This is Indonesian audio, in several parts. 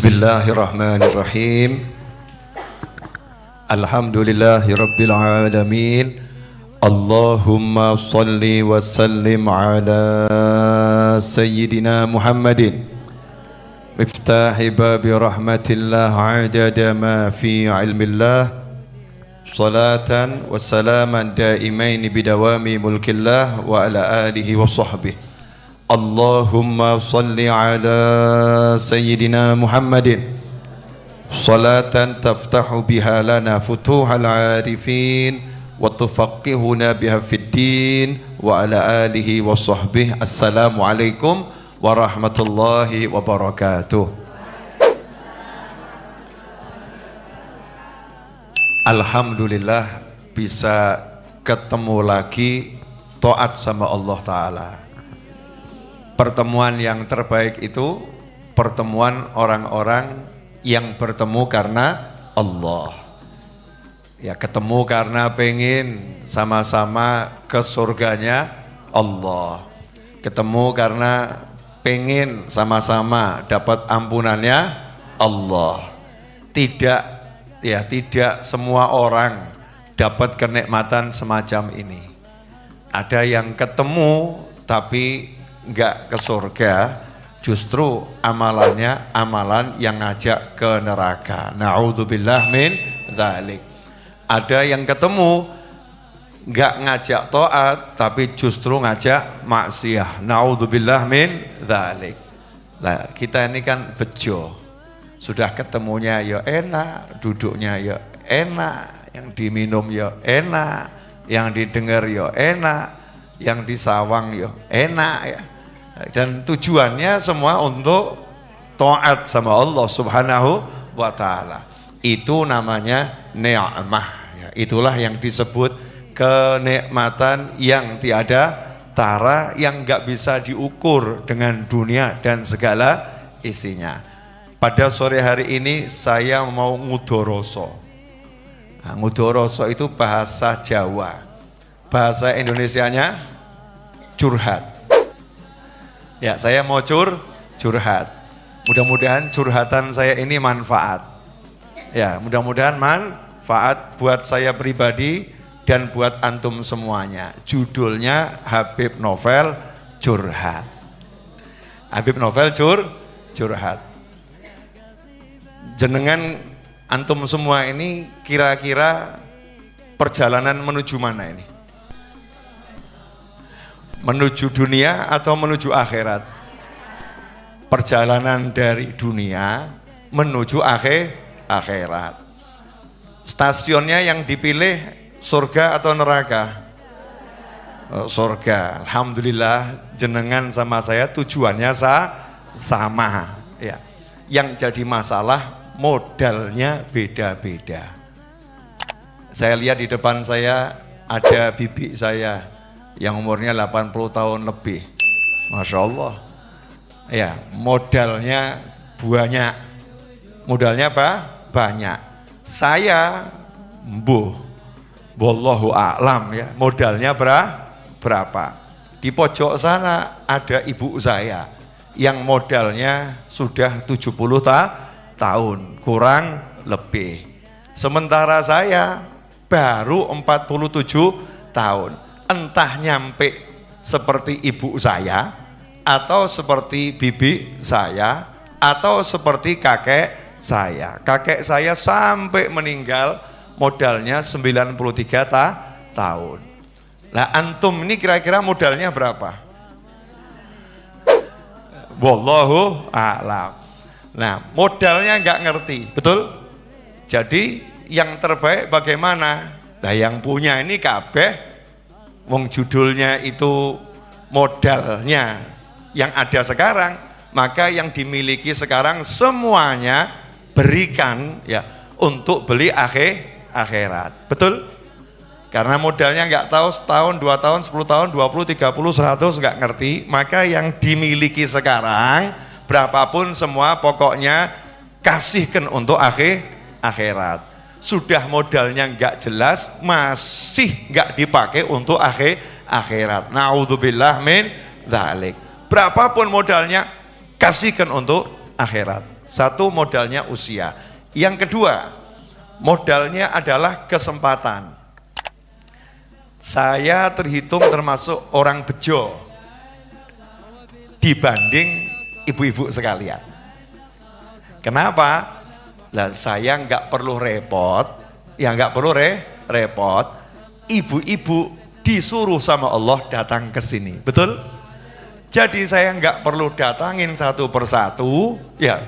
Bismillahirrahmanirrahim. Alhamdulillahirabbil alamin. Allahumma salli wa sallim ala sayyidina Muhammadin miftahi babi rahmatillah adada ma fi ilmillah salatan wa salaman daimaini bidawami mulkillah wa ala alihi wa sahbihi. Allahumma salli ala sayyidina Muhammadin salatan taftahu biha lana futuhal arifin wa tufaqihuna biha fid din wa ala alihi wa sahbihi. Assalamualaikum warahmatullahi wabarakatuh. Alhamdulillah bisa ketemu lagi taat sama Allah Ta'ala. Pertemuan yang terbaik itu pertemuan orang-orang yang bertemu karena Allah. Ya, ketemu karena pengen sama-sama ke surganya Allah. Ketemu karena pengen sama-sama dapat ampunannya Allah. Tidak semua orang dapat kenikmatan semacam ini. Ada yang ketemu tapi enggak ke surga, justru amalannya amalan yang ngajak ke neraka. Na'udzubillah min dzalik. Ada yang ketemu enggak ngajak taat tapi justru ngajak maksiat. Na'udzubillah min dzalik. Nah, kita ini kan bejo. Sudah ketemunya ya enak, duduknya ya enak, yang diminum ya enak, yang didengar ya enak, yang disawang ya enak ya. Dan tujuannya semua untuk taat sama Allah Subhanahu wa Ta'ala. Itu namanya ni'mah ya. Itulah yang disebut kenikmatan yang tiada tara, yang enggak bisa diukur dengan dunia dan segala isinya. Pada sore hari ini saya mau ngudoroso. Nah, ngudoroso itu bahasa Jawa. Bahasa Indonesianya curhat. Ya, saya mau curhat. Mudah-mudahan curhatan saya ini manfaat. Ya, mudah-mudahan manfaat buat saya pribadi dan buat antum semuanya. Judulnya Habib Novel Curhat. Habib Novel curhat. Jenengan antum semua ini kira-kira perjalanan menuju mana ini? Menuju dunia atau menuju akhirat? Perjalanan dari dunia menuju akhirat. Stasiunnya yang dipilih surga atau neraka? Surga. Alhamdulillah jenengan sama saya tujuannya sama. Ya. Yang jadi masalah modalnya beda-beda. Saya lihat di depan saya ada bibi saya yang umurnya 80 tahun lebih. Masya Allah. Ya, modalnya banyak. Modalnya apa? Banyak. Saya wallahu a'lam ya, modalnya berapa? Di pojok sana ada ibu saya yang modalnya sudah 70 tahun, kurang lebih. Sementara saya baru 47 tahun. Entah nyampe seperti ibu saya, atau seperti bibi saya, atau seperti kakek saya. Kakek saya sampai meninggal modalnya 93 tahun. Lah antum ini kira-kira modalnya berapa? Wallahu a'lam. Nah, modalnya nggak ngerti, betul? Jadi yang terbaik bagaimana? Nah, yang punya ini kabeh. Wong judulnya itu modalnya yang ada sekarang, maka yang dimiliki sekarang semuanya berikan ya untuk beli akhirat. Betul? Karena modalnya nggak tahu setahun, 2 tahun, 10 tahun, 20, 30, 100 nggak ngerti, maka yang dimiliki sekarang berapapun semua pokoknya kasihkan untuk akhirat. Sudah modalnya nggak jelas, masih nggak dipakai untuk akhirat. Na'udzubillah min dzalik. Berapapun modalnya, kasihkan untuk akhirat. Satu, modalnya usia. Yang kedua, modalnya adalah kesempatan. Saya terhitung termasuk orang bejo dibanding ibu-ibu sekalian. Kenapa? Lah saya nggak perlu repot, ya nggak perlu repot. Ibu-ibu disuruh sama Allah datang ke sini, betul? Jadi saya nggak perlu datangin satu persatu, ya.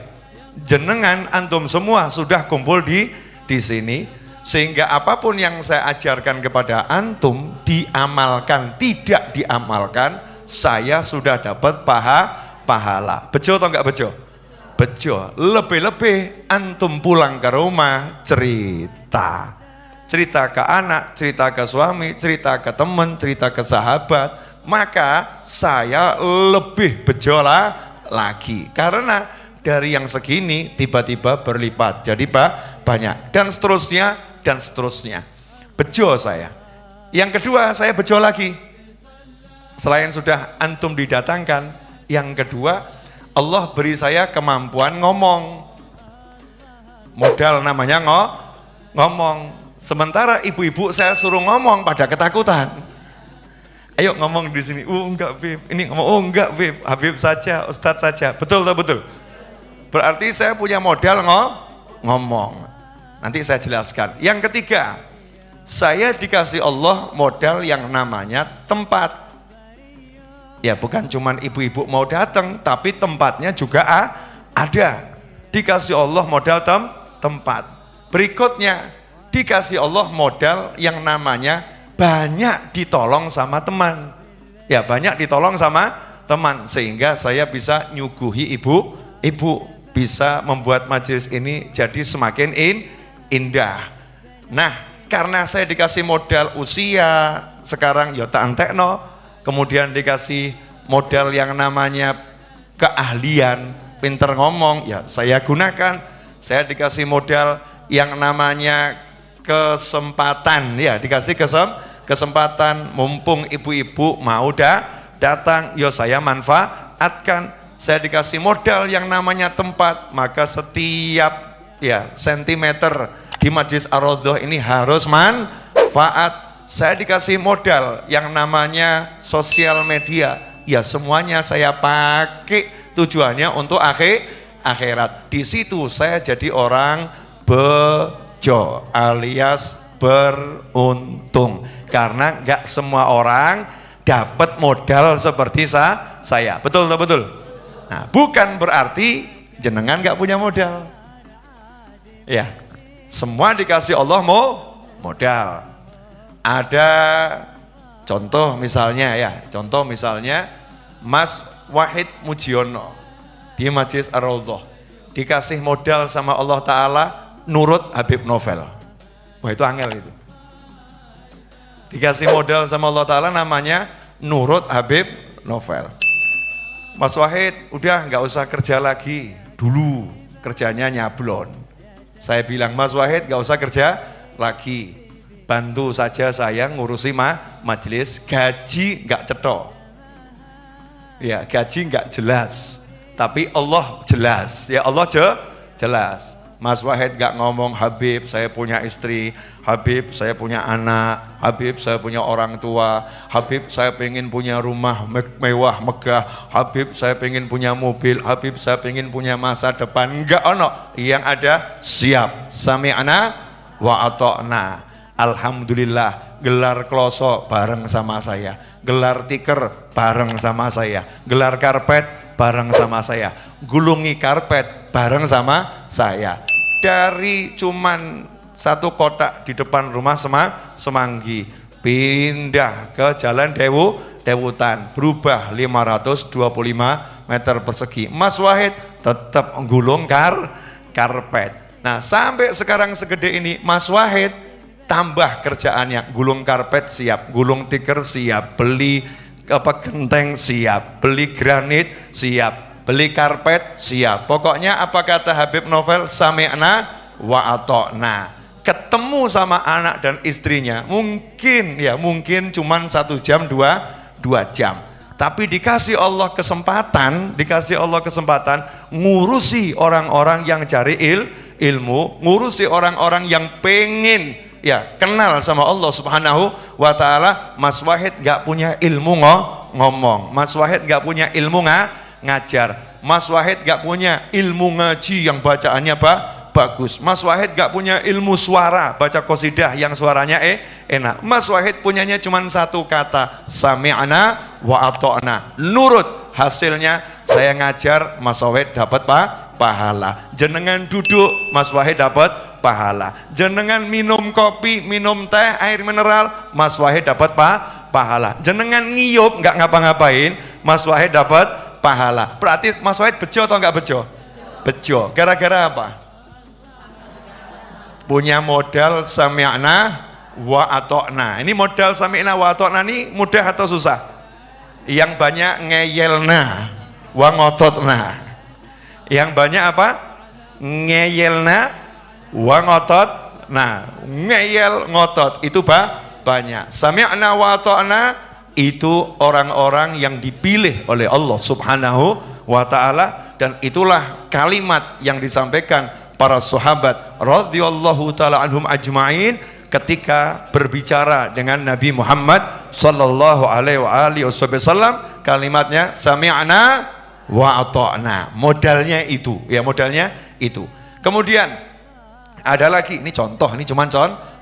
Jenengan antum semua sudah kumpul di sini. Sehingga apapun yang saya ajarkan kepada antum diamalkan, tidak diamalkan, saya sudah dapat pahala. Bejo atau enggak bejo? Bejo. Lebih-lebih antum pulang ke rumah cerita. Cerita ke anak, cerita ke suami, cerita ke teman, cerita ke sahabat. Maka saya lebih bejo lagi. Karena dari yang segini tiba-tiba berlipat. Jadi banyak. Dan seterusnya. Dan seterusnya. Bejo saya. Yang kedua, saya bejo lagi. Selain sudah antum didatangkan, yang kedua, Allah beri saya kemampuan ngomong. Modal namanya ngomong. Sementara ibu-ibu saya suruh ngomong pada ketakutan. Ayo ngomong di sini. Enggak, Beb. Ini ngomong, enggak, Beb. Habib saja, Ustadz saja. Betul atau betul? Berarti saya punya modal ngomong. Nanti saya jelaskan. Yang ketiga, saya dikasih Allah modal yang namanya tempat. Ya bukan cuman ibu-ibu mau datang, tapi tempatnya juga ada. Dikasih Allah modal tempat. Berikutnya, dikasih Allah modal yang namanya banyak ditolong sama teman. Ya banyak ditolong sama teman. Sehingga saya bisa nyuguhi ibu, bisa membuat majelis ini jadi semakin indah. Nah, karena saya dikasih modal usia, sekarang ya tak antekno, kemudian dikasih modal yang namanya keahlian, pinter ngomong, ya saya gunakan. Saya dikasih modal yang namanya kesempatan, ya dikasih kesempatan, mumpung ibu-ibu mau datang, ya saya manfaatkan. Saya dikasih modal yang namanya tempat, maka setiap sentimeter di Majlis Ar-Raudhah ini harus manfaat. Saya dikasih modal yang namanya sosial media, ya semuanya saya pakai tujuannya untuk akhirat. Di situ saya jadi orang bejo alias beruntung, karena nggak semua orang dapat modal seperti saya. Betul atau betul? Nah, bukan berarti jenengan nggak punya modal. Ya, semua dikasih Allah modal. Ada contoh misalnya Mas Wahid Mujiono di Majlis Ar-Raudhah dikasih modal sama Allah Ta'ala nurut Habib Novel. Wah itu angel itu. Dikasih modal sama Allah Ta'ala namanya nurut Habib Novel. Mas Wahid udah nggak usah kerja lagi, dulu kerjanya nyablon. Saya bilang, Mas Wahid gak usah kerja lagi, bantu saja saya ngurusi majelis, gaji gak cetok. Ya gaji gak jelas, tapi Allah jelas. Ya Allah jelas. Mas Wahid gak ngomong, Habib saya punya istri, Habib saya punya anak, Habib saya punya orang tua, Habib saya pengen punya rumah mewah megah, Habib saya pengen punya mobil, Habib saya pengen punya masa depan. Enggak ono. Yang ada siap, sami'na wa ata'na. Alhamdulillah, gelar kloso bareng sama saya, gelar tikar bareng sama saya, gelar karpet bareng sama saya, gulungi karpet bareng sama saya. Dari cuman satu kotak di depan rumah Semanggi, pindah ke Jalan Dewutan, berubah 525 meter persegi. Mas Wahid tetap gulung karpet. Nah sampai sekarang segede ini Mas Wahid tambah kerjaannya, gulung karpet siap, gulung tikar siap, beli genteng siap, beli granit siap, beli karpet siap. Pokoknya apa kata Habib Novel, sami'na wa ata'na. Ketemu sama anak dan istrinya mungkin cuman 1 jam 2 jam, Tapi dikasih Allah kesempatan ngurusi orang-orang yang cari ilmu, ngurusi orang-orang yang pengen ya kenal sama Allah Subhanahu wa taala. Mas Wahid gak punya ilmu ngomong, Mas Wahid gak punya ilmu ngajar, Mas Wahid gak punya ilmu ngaji yang bacaannya bagus, Mas Wahid gak punya ilmu suara, baca qasidah yang suaranya enak. Mas Wahid punyanya cuma satu kata, sami'na wa ata'na, nurut. Hasilnya saya ngajar, Mas Wahid dapat pahala. Jenengan duduk, Mas Wahid dapat pahala. Jenengan minum kopi, minum teh, air mineral, Mas Wahid dapat pahala. Jenengan ngiyup nggak ngapa-ngapain, Mas Wahid dapat pahala. Berarti Mas Wahid bejo atau nggak bejo? Bejo. Gara-gara apa? Punya modal sami'na wa ata'na. Ini modal sami'na wa ata'na ini mudah atau susah? Yang banyak ngeyelna wa ngototna. Yang banyak apa? Ngeyelna wa ngotot. Nah, ngeyel ngotot itu banyak. Sami'na wa ata'na itu orang-orang yang dipilih oleh Allah Subhanahu wa taala, dan itulah kalimat yang disampaikan para sahabat radhiyallahu taala anhum ajmain ketika berbicara dengan Nabi Muhammad sallallahu alaihi wasallam. Kalimatnya sami'na wa ata'na. Modalnya itu, ya modalnya itu. Kemudian ada lagi, ini contoh, ini cuman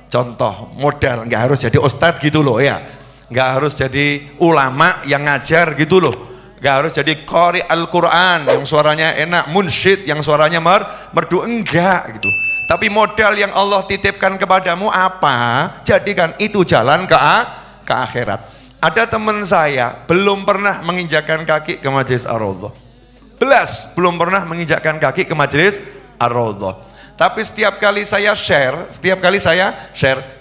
contoh modal, nggak harus jadi ustadz gitu loh ya, nggak harus jadi ulama yang ngajar gitu loh, nggak harus jadi qari Al-Quran yang suaranya enak, munsyid yang suaranya merdu, enggak gitu. Tapi modal yang Allah titipkan kepadamu apa? Jadikan itu jalan ke akhirat. Ada teman saya belum pernah menginjakkan kaki ke Majelis Ar-Raudhah, belum pernah menginjakkan kaki ke Majelis Ar-Raudhah. Tapi setiap kali saya share,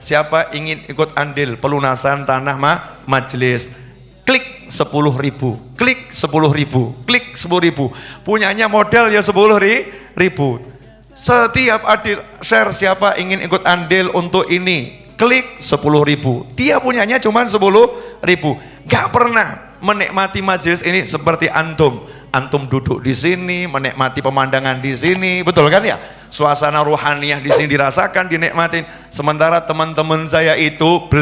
siapa ingin ikut andil pelunasan tanah majelis, klik 10.000, klik 10.000, klik 10.000. Punyanya modal ya 10.000. Setiap adil share siapa ingin ikut andil untuk ini, klik 10.000. Dia punyanya cuma 10.000. Gak pernah menikmati majelis ini seperti antum. Antum duduk di sini, menikmati pemandangan di sini, betul kan ya? Suasana ruhaniyah di sini dirasakan, dinikmatin. Sementara teman-teman saya itu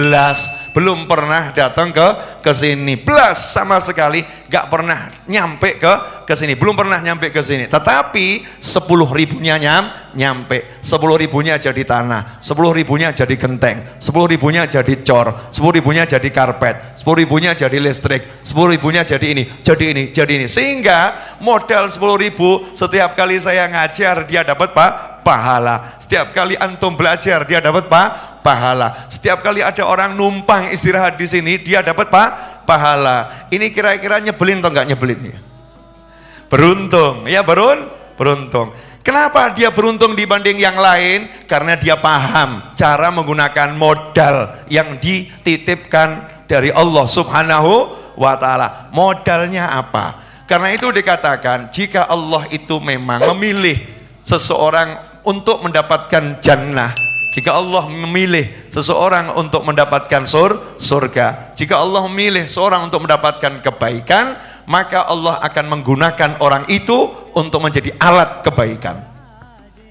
belum pernah datang ke sini, sama sekali gak pernah nyampe ke sini, belum pernah nyampe ke sini. Tetapi 10.000-nya nyampe, 10.000-nya jadi tanah, 10.000-nya jadi genteng, 10.000-nya jadi cor, 10.000-nya jadi karpet, 10.000-nya jadi listrik, 10.000-nya jadi ini. Sehingga modal 10.000, setiap kali saya ngajar dia dapat pahala. Setiap kali antum belajar dia dapat pahala. Setiap kali ada orang numpang istirahat di sini dia dapat pahala. Ini kira-kira nyebelin atau enggak nyebelin ya? Beruntung, ya beruntung. Kenapa dia beruntung dibanding yang lain? Karena dia paham cara menggunakan modal yang dititipkan dari Allah Subhanahu wa taala. Modalnya apa? Karena itu dikatakan jika Allah itu memang memilih seseorang untuk mendapatkan jannah, jika Allah memilih seseorang untuk mendapatkan surga, jika Allah memilih seorang untuk mendapatkan kebaikan, maka Allah akan menggunakan orang itu untuk menjadi alat kebaikan.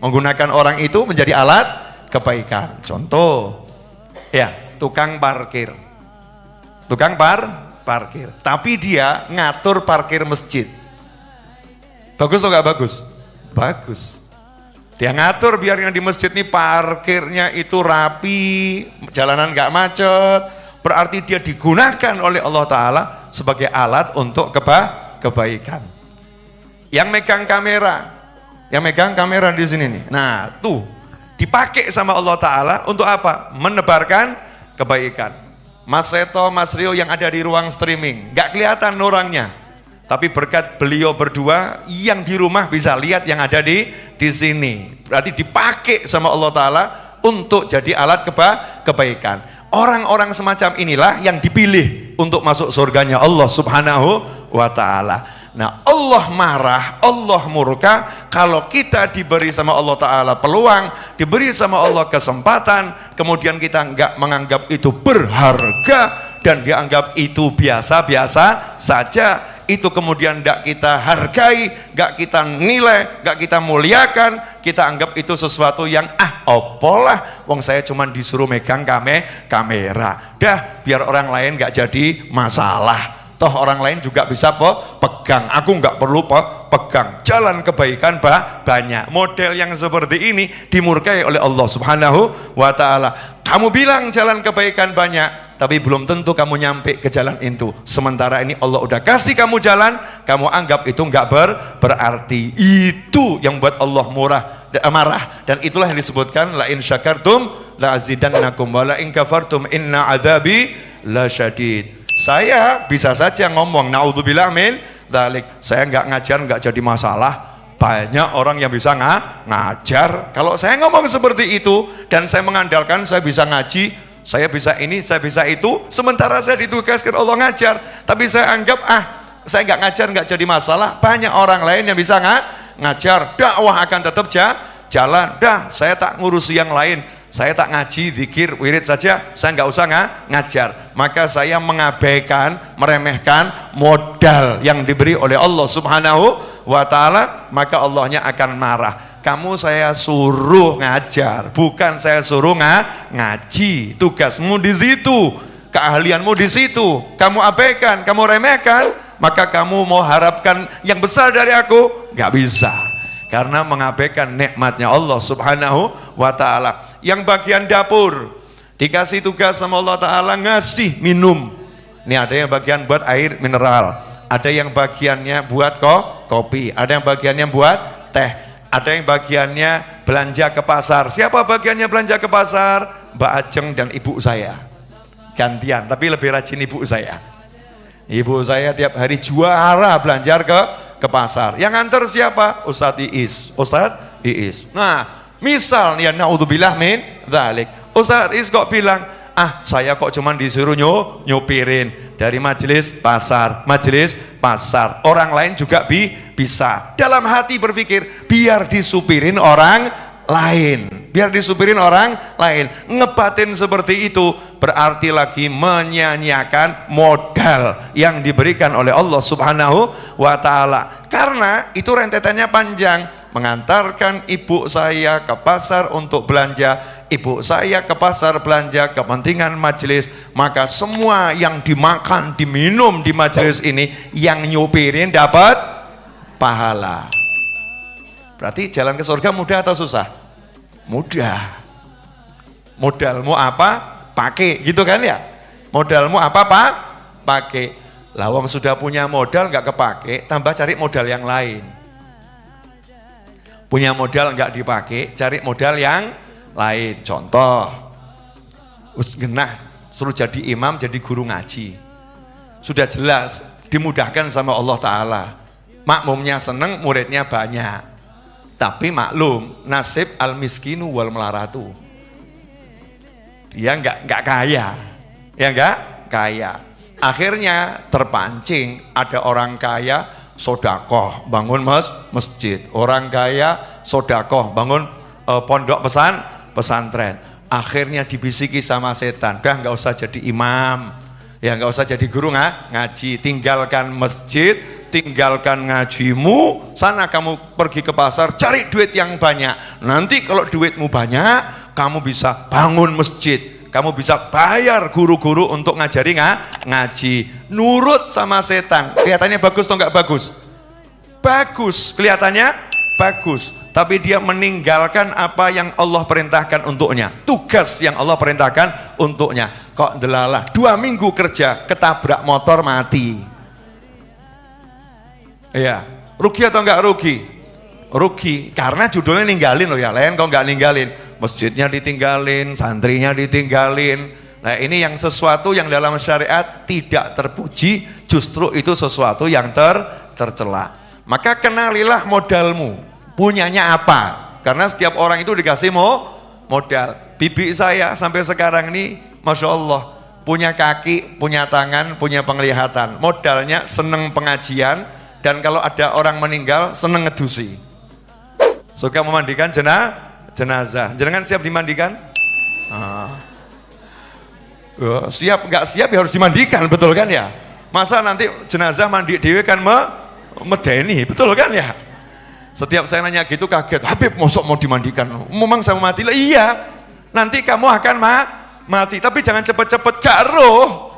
Menggunakan orang itu menjadi alat kebaikan. Contoh, ya tukang parkir. Tapi dia ngatur parkir masjid. Bagus atau nggak bagus? Bagus. Dia ngatur biar yang di masjid ini parkirnya itu rapi, jalanan nggak macet. Berarti dia digunakan oleh Allah Ta'ala sebagai alat untuk kebaikan. Yang megang kamera di sini nih. Nah tuh dipakai sama Allah Ta'ala untuk apa? Menebarkan kebaikan. Mas Seto, Mas Rio yang ada di ruang streaming, gak kelihatan orangnya, tapi berkat beliau berdua yang di rumah bisa lihat yang ada di sini. Berarti dipakai sama Allah Ta'ala untuk jadi alat kebaikan. Orang-orang semacam inilah yang dipilih untuk masuk surganya Allah Subhanahu wa Ta'ala. Nah, Allah marah, Allah murka kalau kita diberi sama Allah Ta'ala peluang, diberi sama Allah kesempatan, kemudian kita enggak menganggap itu berharga dan dianggap itu biasa-biasa saja, itu kemudian tidak kita hargai, tidak kita nilai, tidak kita muliakan, kita anggap itu sesuatu yang opolah, wong saya cuma disuruh megang kamera, dah biar orang lain nggak jadi masalah, toh orang lain juga bisa pegang, aku nggak perlu pegang. Jalan kebaikan banyak. Model yang seperti ini dimurkai oleh Allah Subhanahu wa Ta'ala. Kamu bilang jalan kebaikan banyak, tapi belum tentu kamu nyampe ke jalan itu. Sementara ini Allah udah kasih kamu jalan, kamu anggap itu nggak berarti. Itu yang buat Allah marah, dan itulah yang disebutkan la in syakartum la azidannakum wa la in kafartum inna adzabi lasyadid. Saya bisa saja ngomong naudzubillah min dzalik, saya nggak ngajar nggak jadi masalah. Banyak orang yang bisa ngajar. Kalau saya ngomong seperti itu dan saya mengandalkan saya bisa ngaji, saya bisa ini, saya bisa itu, sementara saya ditugaskan Allah ngajar, tapi saya anggap saya nggak ngajar nggak jadi masalah. Banyak orang lain yang bisa ngajar, dakwah akan tetap jalan. Dah saya tak ngurusi yang lain, saya tak ngaji, zikir, wirid saja, saya nggak usah ngajar. Maka saya mengabaikan, meremehkan modal yang diberi oleh Allah Subhanahu wa Ta'ala, maka Allahnya akan marah. Kamu saya suruh ngajar, bukan saya suruh ngaji. Tugasmu di situ, keahlianmu di situ, kamu abaikan, kamu remehkan, maka kamu mau harapkan yang besar dari aku, nggak bisa, karena mengabaikan nikmatnya Allah Subhanahu wa Ta'ala. Yang bagian dapur dikasih tugas sama Allah Ta'ala ngasih minum. Ini ada yang bagian buat air mineral, ada yang bagiannya buat kopi, ada yang bagiannya buat teh, ada yang bagiannya belanja ke pasar. Siapa bagiannya belanja ke pasar? Mbak Ajeng dan ibu saya gantian, tapi lebih rajin ibu saya. Ibu saya tiap hari juara belanja ke pasar. Yang antar siapa? Ustadz Iis. Nah, misal ya naudzubillah min dzalik, Ustadz Iis kok bilang, saya kok cuman disuruh nyupirin dari majelis pasar. Orang lain juga bisa. Dalam hati berpikir, biar disupirin orang lain. Ngebatin seperti itu berarti lagi menyanyiakan modal yang diberikan oleh Allah Subhanahu wa Ta'ala. Karena itu rentetannya panjang. Mengantarkan ibu saya ke pasar untuk belanja, ibu saya ke pasar belanja kepentingan majelis, maka semua yang dimakan, diminum di majelis ini, yang nyupirin dapat pahala. Berarti jalan ke surga mudah atau susah? Mudah. Modalmu apa? Pakai, gitu kan ya? Modalmu apa Pak? Pakai. Lawang sudah punya modal nggak kepake, tambah cari modal yang lain. Punya modal nggak dipakai, cari modal yang lain. Contoh, genah suruh jadi imam, jadi guru ngaji, sudah jelas dimudahkan sama Allah Ta'ala. Makmumnya seneng, muridnya banyak. Tapi maklum, nasib al miskinu wal melaratu, dia nggak kaya, ya nggak kaya. Akhirnya terpancing, ada orang kaya sodakoh bangun masjid, orang kaya sodakoh bangun pondok pesantren. Akhirnya dibisiki sama setan, dah nggak usah jadi imam, ya nggak usah jadi guru ngaji, tinggalkan masjid, tinggalkan ngajimu, sana kamu pergi ke pasar cari duit yang banyak. Nanti kalau duitmu banyak, kamu bisa bangun masjid, kamu bisa bayar guru-guru untuk ngajari ngaji. Nurut sama setan. Kelihatannya bagus atau enggak bagus? Bagus, kelihatannya bagus. Tapi dia meninggalkan apa yang Allah perintahkan untuknya, tugas yang Allah perintahkan untuknya. Kok delalah 2 minggu kerja, ketabrak motor mati. Iya, rugi atau enggak rugi? Rugi, karena judulnya ninggalin loh ya, lain kok enggak ninggalin. Masjidnya ditinggalin, santrinya ditinggalin. Nah ini yang sesuatu yang dalam syariat tidak terpuji, justru itu sesuatu yang tercela. Maka kenalilah modalmu, punyanya apa? Karena setiap orang itu dikasih modal. Bibi saya sampai sekarang ini, Masya Allah, punya kaki, punya tangan, punya penglihatan. Modalnya seneng pengajian, dan kalau ada orang meninggal seneng ngedusi. Suka memandikan jenazah. Jenengan siap dimandikan? Siap nggak siap ya harus dimandikan, betul kan ya? Masa nanti jenazah mandi dewe kan medeni, betul kan ya? Setiap saya nanya gitu kaget, Habib mosok mau dimandikan? Memang saya mati lah, iya. Nanti kamu akan mati, tapi jangan cepet-cepet, gak roh.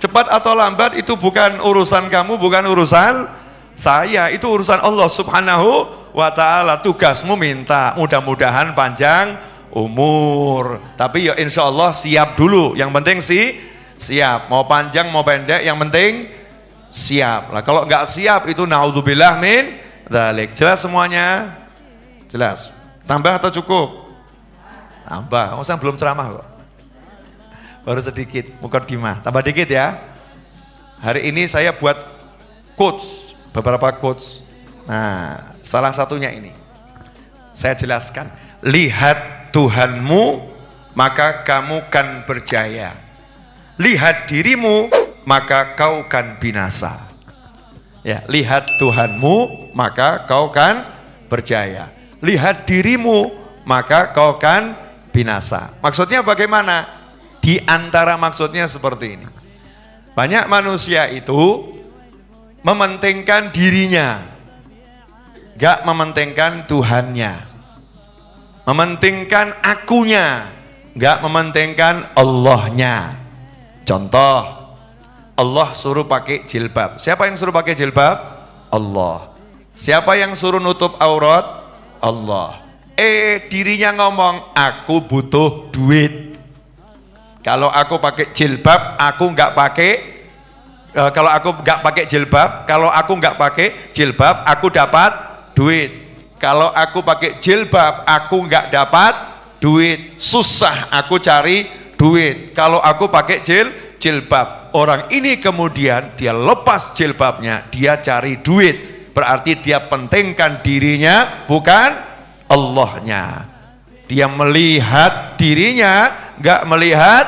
Cepat atau lambat itu bukan urusan kamu, bukan urusan saya, itu urusan Allah Subhanahu wa ta'ala. Tugasmu minta mudah-mudahan panjang umur, tapi ya insya Allah siap dulu, yang penting siap, mau panjang mau pendek yang penting siap lah. Kalau nggak siap itu naudzubillah min dzalik. Jelas semuanya? Jelas? Tambah atau cukup? Tambah, saya belum ceramah kok, baru sedikit mukaddimah, tambah dikit ya. Hari ini saya buat quotes, beberapa quotes. Nah, salah satunya ini saya jelaskan, lihat Tuhanmu maka kamu kan berjaya, lihat dirimu maka kau kan binasa. Ya, lihat Tuhanmu maka kau kan berjaya, lihat dirimu maka kau kan binasa. Maksudnya bagaimana? Di antara maksudnya seperti ini, banyak manusia itu mementingkan dirinya, gak mementingkan Tuhannya. Mementingkan akunya, gak mementingkan Allahnya. Contoh, Allah suruh pakai jilbab. Siapa yang suruh pakai jilbab? Allah. Siapa yang suruh nutup aurat? Allah. Dirinya ngomong, aku butuh duit. Kalau aku pakai jilbab, aku nggak pakai. Kalau aku nggak pakai jilbab, kalau aku nggak pakai jilbab, aku dapat duit. Kalau aku pakai jilbab, aku nggak dapat duit. Susah aku cari duit. Kalau aku pakai jilbab, orang ini kemudian dia lepas jilbabnya, dia cari duit. Berarti dia pentingkan dirinya, bukan Allahnya. Dia melihat dirinya, nggak melihat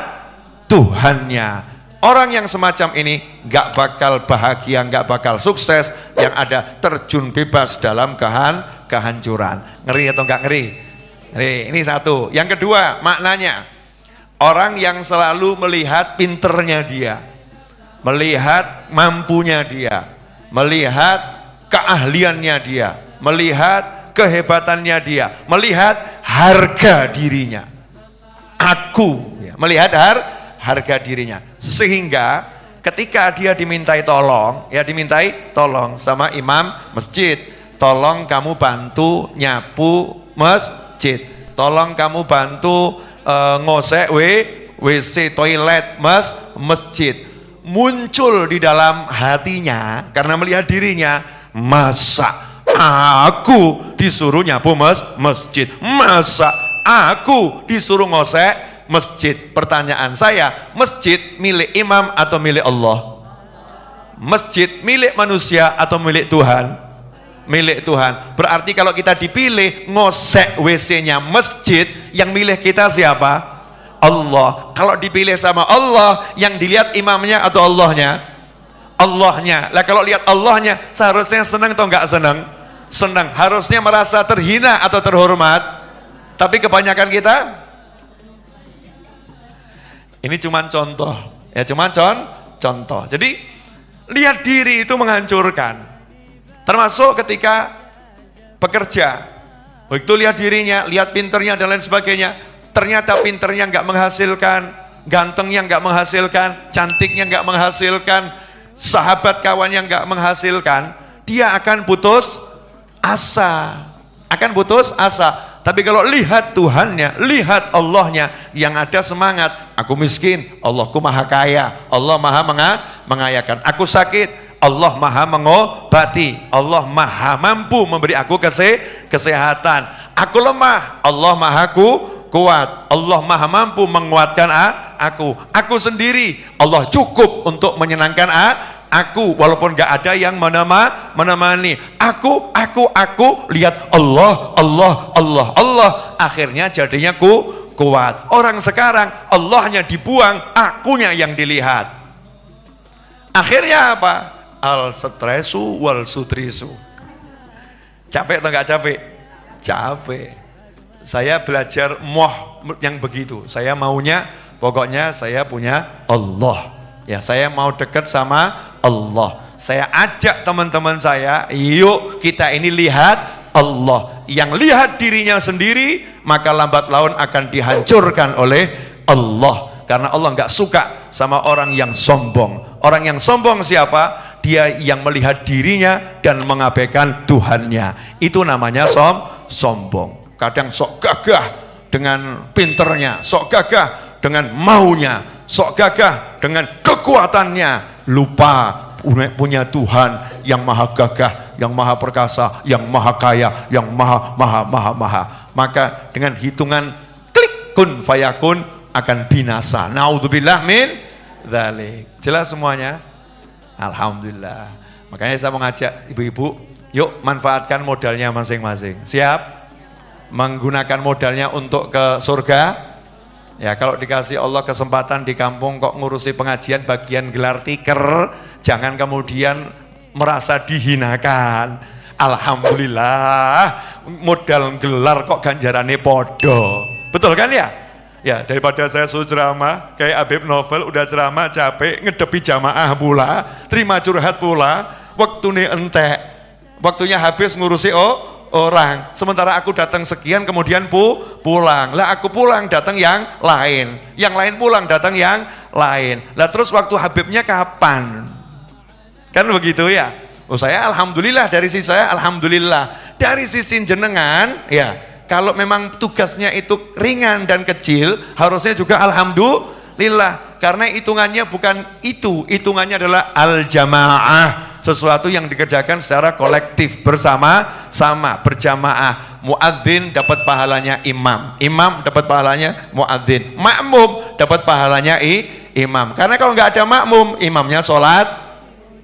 Tuhannya. Orang yang semacam ini nggak bakal bahagia, nggak bakal sukses. Yang ada terjun bebas dalam kehancuran. Ngeri atau nggak ngeri? Ngeri. Ini satu. Yang kedua, maknanya orang yang selalu melihat pinternya dia, melihat mampunya dia, melihat keahliannya dia, melihat kehebatannya dia, melihat harga dirinya. Aku melihat harga dirinya, sehingga ketika dia dimintai tolong sama imam masjid, tolong kamu bantu nyapu masjid, tolong kamu bantu ngosek WC toilet masjid. Muncul di dalam hatinya karena melihat dirinya, masa aku disuruh nyapu masjid, masa aku disuruh ngosek masjid. Pertanyaan saya, masjid milik imam atau milik Allah? Masjid milik manusia atau milik Tuhan? Milik Tuhan. Berarti kalau kita dipilih ngosek WC-nya masjid, yang milih kita siapa? Allah. Kalau dipilih sama Allah, yang dilihat imamnya atau Allahnya? Allahnya. Lah kalau lihat Allahnya, seharusnya senang atau enggak senang? Senang. Harusnya merasa terhina atau terhormat? Tapi kebanyakan kita, ini cuma contoh, ya cuma contoh. Jadi lihat diri itu menghancurkan. Termasuk ketika bekerja, begitu lihat dirinya, lihat pinternya dan lain sebagainya. Ternyata pinternya nggak menghasilkan, gantengnya nggak menghasilkan, cantiknya nggak menghasilkan, sahabat kawannya nggak menghasilkan. Dia akan putus asa, Tapi kalau lihat Tuhannya, lihat Allahnya, yang ada semangat. Aku miskin, Allahku maha kaya, Allah maha mengayakan. Aku sakit, Allah maha mengobati, Allah maha mampu memberi aku kesehatan. Aku lemah, Allah maha kuat, Allah maha mampu menguatkan aku. Aku sendiri, Allah cukup untuk menyenangkan aku, walaupun gak ada yang menemani. Aku lihat Allah. Akhirnya jadinya kuat. Orang sekarang Allahnya dibuang, akunya yang dilihat. Akhirnya apa? Al stresu wal sutrisu. Capek atau gak capek? Capek. Saya belajar moh yang begitu. Saya maunya Pokoknya saya punya Allah. Ya, saya mau dekat sama Allah. Saya ajak teman-teman saya, yuk kita ini lihat Allah. Yang lihat dirinya sendiri, maka lambat laun akan dihancurkan oleh Allah. Karena Allah nggak suka sama orang yang sombong. Orang yang sombong siapa? Dia yang melihat dirinya dan mengabaikan Tuhannya. Itu namanya sombong. Kadang sok gagah dengan pinternya, sok gagah dengan maunya, sok gagah dengan kekuatannya, lupa punya Tuhan yang maha gagah, yang maha perkasa, yang maha kaya, yang maha. Maka dengan hitungan klik kun fayakun akan binasa. Naudzubillah min dzalik. Jelas semuanya? Alhamdulillah. Makanya saya mengajak ibu-ibu, yuk manfaatkan modalnya masing-masing. Siap? Menggunakan modalnya untuk ke surga. Ya, kalau dikasih Allah kesempatan di kampung kok ngurusi pengajian bagian gelar tiker, jangan kemudian merasa dihinakan. Alhamdulillah, modal gelar kok ganjarannya podo. Betul kan ya? Ya, daripada saya suruh ceramah kayak Habib Novel, udah ceramah capek, ngedepi jamaah pula, terima curhat pula, waktunya entek, waktunya habis ngurusi orang, sementara aku datang sekian kemudian pulang. Lah aku pulang datang yang lain pulang datang yang lain. Lah terus waktu Habibnya kapan? Kan begitu ya. Oh, saya alhamdulillah, dari sisi saya alhamdulillah. Dari sisi jenengan ya, kalau memang tugasnya itu ringan dan kecil, harusnya juga alhamdulillah. Karena hitungannya bukan itu, hitungannya adalah al-jamaah, sesuatu yang dikerjakan secara kolektif, bersama-sama, berjamaah. Muadzin dapat pahalanya imam, imam dapat pahalanya muadzin, makmum dapat pahalanya imam. Karena kalau nggak ada makmum, imamnya sholat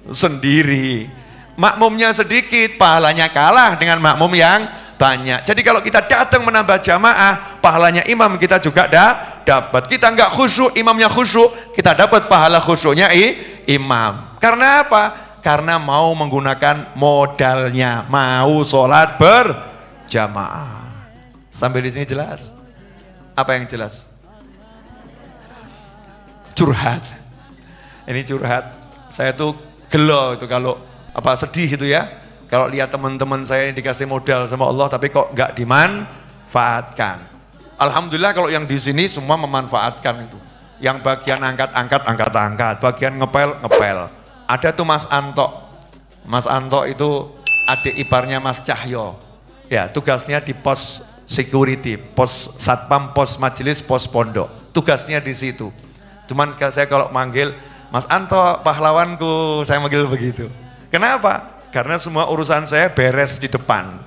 sendiri, makmumnya sedikit, pahalanya kalah dengan makmum yang banyak. Jadi kalau kita datang menambah jamaah, pahalanya imam kita juga dapat. Kita nggak khusyuk, imamnya khusyuk, kita dapat pahala khusyuknya imam. Karena apa? Karena mau menggunakan modalnya, mau sholat berjamaah. Sampai di sini jelas? Apa yang jelas? Curhat. Ini curhat. Saya tuh gelo itu kalau sedih itu ya. Kalau lihat teman-teman saya yang dikasih modal sama Allah tapi kok nggak dimanfaatkan. Alhamdulillah kalau yang di sini semua memanfaatkan itu. Yang bagian angkat, bagian ngepel. Ada tuh Mas Anto. Mas Anto itu adik iparnya Mas Cahyo. Ya, tugasnya di pos security, pos satpam, pos majelis, pos pondok. Tugasnya di situ. Cuman saya kalau manggil Mas Anto pahlawanku, saya manggil begitu. Kenapa? Karena semua urusan saya beres di depan.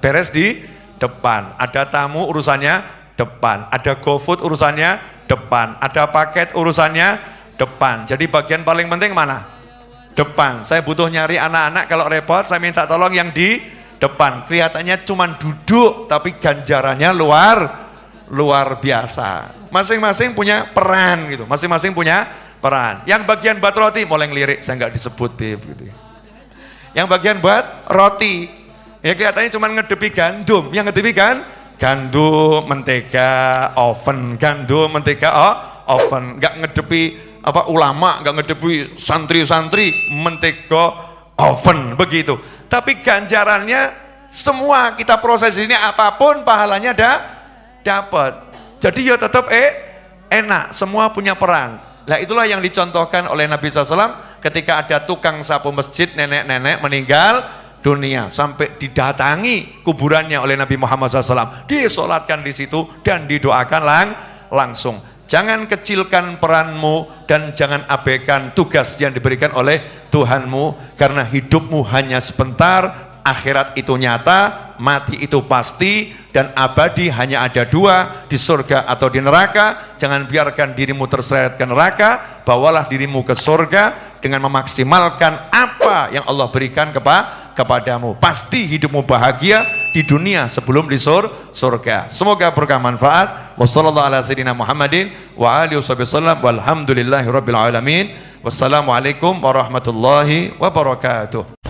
Ada tamu urusannya depan, ada GoFood urusannya depan, ada paket urusannya depan. Jadi bagian paling penting mana? Depan. Saya butuh nyari anak-anak, kalau repot saya minta tolong yang di depan. Kelihatannya cuman duduk tapi ganjarannya luar biasa. Masing-masing punya peran gitu. Masing-masing punya peran. Yang bagian buat roti boleh ngelirik, saya nggak disebut Beb gitu. Yang bagian buat roti, ya kelihatannya cuma ngedepi gandum. Yang ngedepi kan gandum, mentega, oven, gandum, mentega, oven. Nggak ngedepi ulama, nggak ngedepi santri-santri, mentega, oven, begitu. Tapi ganjarannya semua kita proses ini apapun pahalanya dapat. Jadi ya tetap enak, semua punya peran. Nah itulah yang dicontohkan oleh Nabi SAW ketika ada tukang sapu masjid, nenek-nenek meninggal dunia, sampai didatangi kuburannya oleh Nabi Muhammad SAW, disolatkan di situ dan didoakan langsung. Jangan kecilkan peranmu dan jangan abaikan tugas yang diberikan oleh Tuhanmu, karena hidupmu hanya sebentar, akhirat itu nyata, mati itu pasti, dan abadi hanya ada dua, di surga atau di neraka. Jangan biarkan dirimu terseret ke neraka, bawalah dirimu ke surga dengan memaksimalkan apa yang Allah berikan kepadamu. Pasti hidupmu bahagia di dunia sebelum di surga. Semoga berkah manfaat. Wassalamualaikum warahmatullahi wabarakatuh.